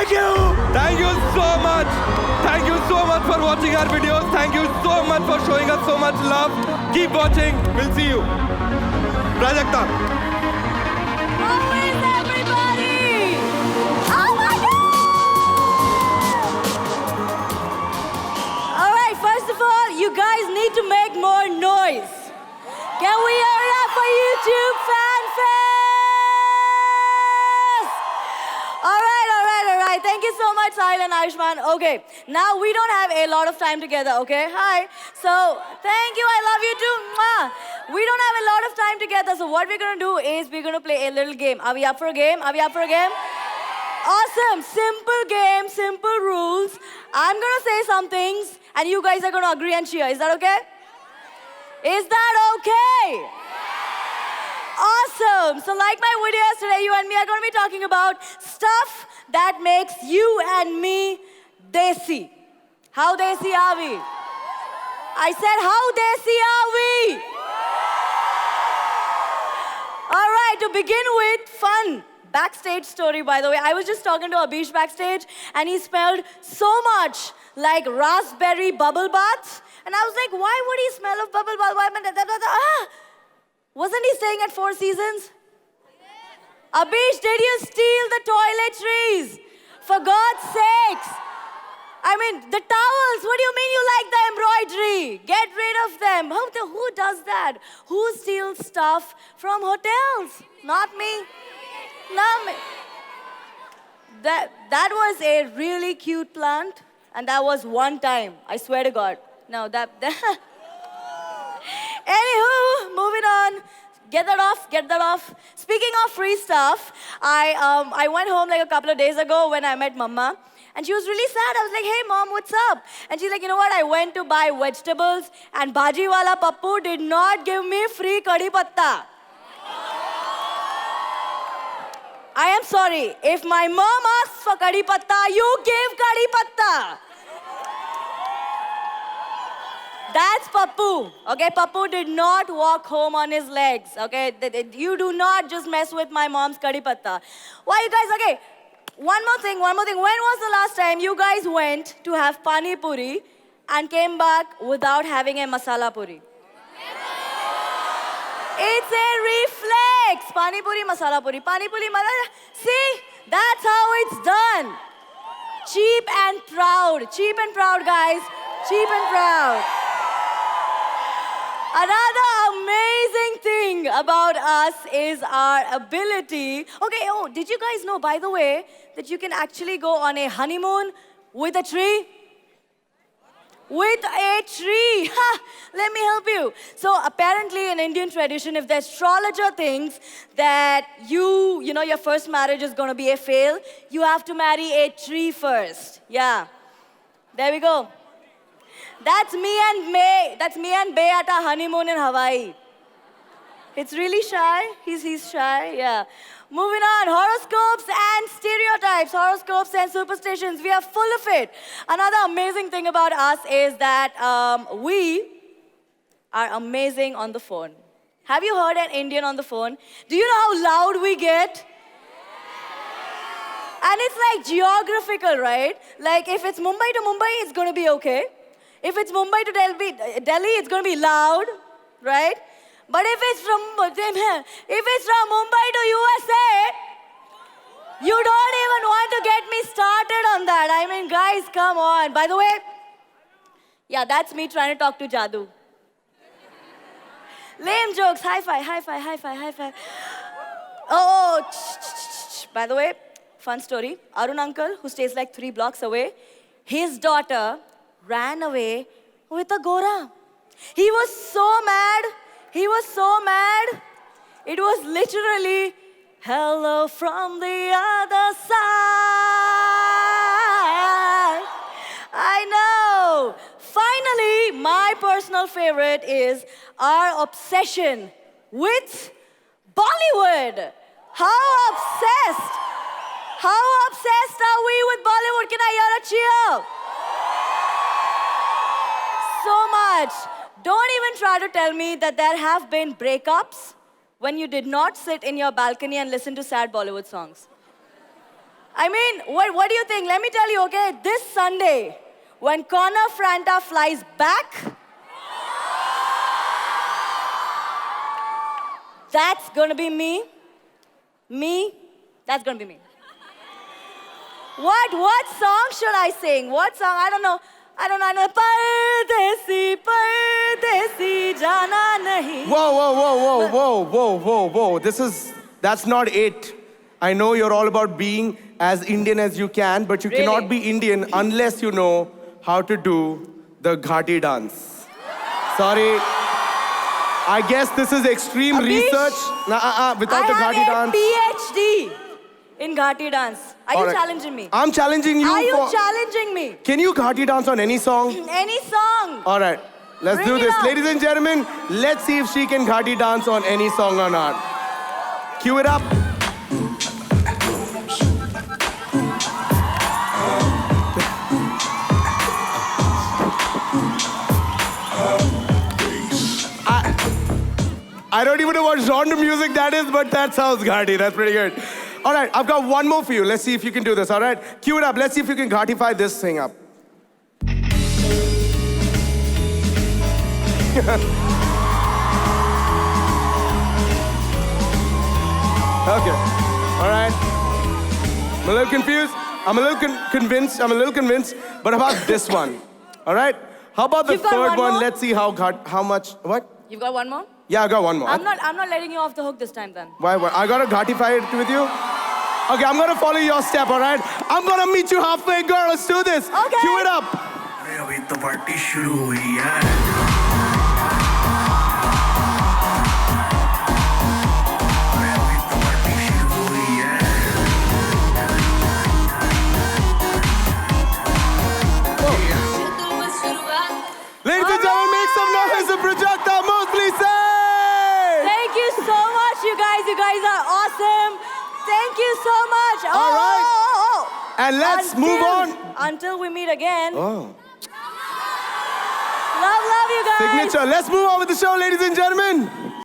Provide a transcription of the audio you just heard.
Thank you! Thank you so much. Thank you so much for watching our videos. Thank you so much for showing us so much love. Keep watching. We'll see you. Prajakta. How is everybody? Oh my God! All right, first of all, you guys need to make more noise. Can we hear it up for YouTube fanfest? All right. Thank you so much, Sahil and Ayushman. Okay, now we don't have a lot of time together, okay? Hi. So, thank you. I love you too. Mwah. We don't have a lot of time together, so what we're going to do is we're going to play a little game. Are we up for a game? Are we up for a game? Awesome. Simple game, simple rules. I'm going to say some things, and you guys are going to agree and cheer. Is that okay? Is that okay? Awesome. So like my videos today, you and me are going to be talking about stuff that makes you and me desi. How desi are we? I said, how desi are we? All right, to begin with, fun backstage story, by the way. I was just talking to Abhish backstage, and he smelled so much like raspberry bubble baths. And I was like, why would he smell of bubble bath? Wasn't he staying at Four Seasons? Abhish, did you steal the toiletries? For God's sakes. I mean, the towels, what do you mean you like the embroidery? Get rid of them. Who does that? Who steals stuff from hotels? Not me. Not me. That was a really cute plant, and that was one time. I swear to God. No, that Anywho, moving on. Get that off. Speaking of free stuff, I went home like a couple of days ago when I met Mama. And she was really sad. I was like, hey, Mom, what's up? And she's like, you know what? I went to buy vegetables, and Bhajiwala Pappu did not give me free kadhi patta. I am sorry. If my mom asks for kadhi patta, you give kadhi patta. That's Pappu, okay? Pappu did not walk home on his legs, okay? You do not just mess with my mom's kadhi patta. Why you guys, okay? One more thing. When was the last time you guys went to have pani puri and came back without having a masala puri? It's a reflex. Pani puri, masala puri. Pani puri, masala. See? That's how it's done. Cheap and proud. Cheap and proud, guys. Cheap and proud. Another amazing thing about us is our ability. Okay, oh, did you guys know, by the way, that you can actually go on a honeymoon with a tree? With a tree. Ha! Let me help you. So apparently in Indian tradition, if the astrologer thinks that you know, your first marriage is going to be a fail, you have to marry a tree first. Yeah. There we go. That's me and May. That's me and Bay at our honeymoon in Hawaii. It's really shy. He's shy, yeah. Moving on, horoscopes and stereotypes, horoscopes and superstitions. We are full of it. Another amazing thing about us is that we are amazing on the phone. Have you heard an Indian on the phone? Do you know how loud we get? And it's like geographical, right? Like if it's Mumbai to Mumbai, it's going to be okay. If it's Mumbai to Delhi, it's going to be loud, right? But if it's from Mumbai to USA, you don't even want to get me started on that. I mean, guys, come on. By the way, yeah, that's me trying to talk to Jadoo. Lame jokes. High five, high five, high five, high five. Oh, by the way, fun story. Arun uncle, who stays like 3 blocks away, his daughter ran away with a Gora. He was so mad. He was so mad. It was literally, hello from the other side. I know. Finally, my personal favorite is our obsession with Bollywood. How obsessed? How obsessed are we with Bollywood? Can I hear a cheer? So much. Don't even try to tell me that there have been breakups when you did not sit in your balcony and listen to sad Bollywood songs. I mean, what do you think? Let me tell you, okay? This Sunday, when Connor Franta flies back, that's gonna be me. Me, that's gonna be me. What song should I sing? What song? I don't know. I know. Pardesi, jana nahi. Whoa. That's not it. I know you're all about being as Indian as you can, but you Really? cannot be Indian unless you know how to do the Ghati dance. Sorry. I guess this is extreme Abish, research. Without the Ghati I dance. have a PhD in Ghati dance. Are All you right. challenging me? I'm challenging you Are you for... challenging me? Can you Ghati dance on any song? Any song? All right, let's Bring do it this. on. Ladies and gentlemen, let's see if she can Ghati dance on any song or not. Cue it up. I don't even know what genre music that is, but that sounds Ghati. That's pretty good. All right, I've got one more for you. Let's see if you can do this, all right? Cue it up. Let's see if you can Ghatify this thing up. Okay, all right. I'm a little confused. I'm a little convinced. But how about this one? All right? How about the You've got third one one? more? Let's see how much, what? You've got one more? Yeah, I got one more. I'm not letting you off the hook this time then. Why? I gotta Ghatify it with you? Okay, I'm gonna follow your step, all right? I'm gonna meet you halfway, girl. Let's do this. Okay. Cue it up. अभी तो party शुरू हुई है अभी तो party शुरू हुई है Ladies and gentlemen, make some noise for Prajakta Mostly say! Thank you so much, you guys. You guys are awesome. Thank you so much. All right. And let's move on. Until we meet again. Oh. Love you guys. Signature. Let's move on with the show, ladies and gentlemen.